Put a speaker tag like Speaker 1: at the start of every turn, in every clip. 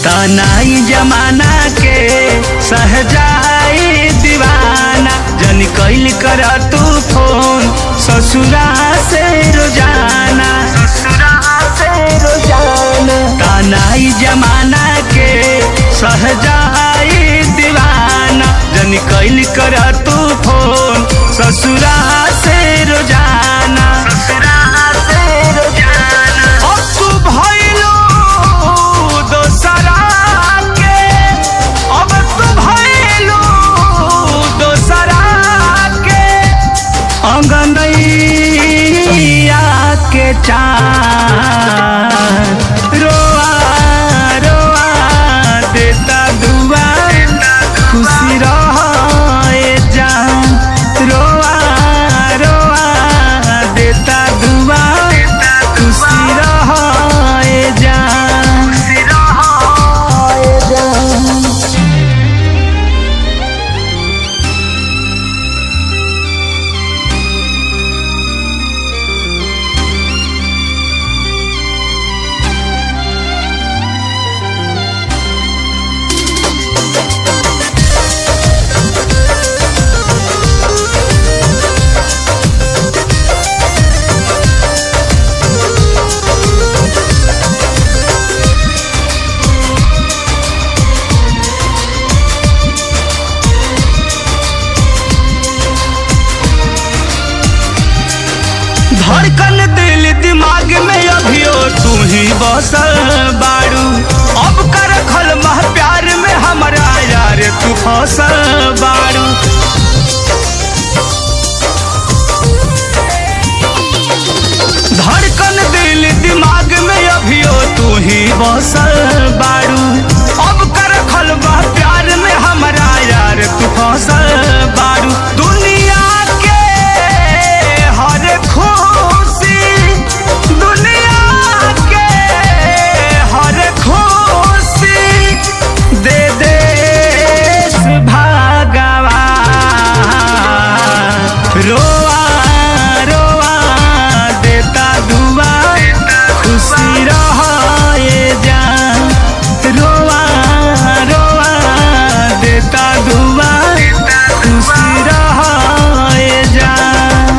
Speaker 1: तनाई जमाना के सहजाई दीवाना जन कैल कर तू फोन ससुरा से रोजाना तनाई जमाना के सहजाई दीवाना जन कैल कर तू फोन ससुरा से रोजाना अंगनैया के चाँद रोआ रोआ देता दुआ खुशी रहे जान रोआ रोआ देता दुआ खुशी रहे जान। धड़कन दिल दिमाग में अभियो तू ही बसल बाड़ू अब कर खल मह प्यार में हमारा यार तू फसल बाड़ू। धड़कन दिल दिमाग में अभियो तू ही बसल बाड़ू अब कर खल मह प्यार में हमारा यार तू फसल बाड़ू। दुनिया के हर खुशी दुनिया के हर खुशी दे देश भगवान रोआ रोआ देता दुआ खुशी रहे जान रोआ रोआ देता दुआ खुशी रहे जान।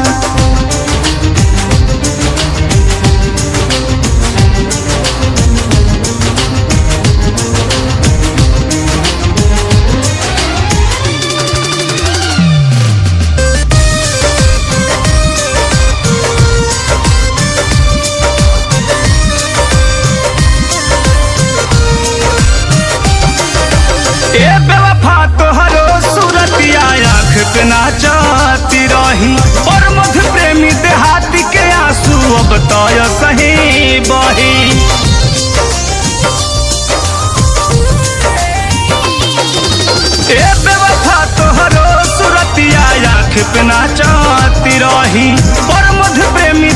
Speaker 1: ए बेवफा तोहरो सूरतिया आँख पे नाचती रही और मध्य प्रेमी देहाती के आंसू अब तो सही बही। ए बेवफा तोहरो सूरतिया आँख पे नाचती रही और मध्य प्रेमी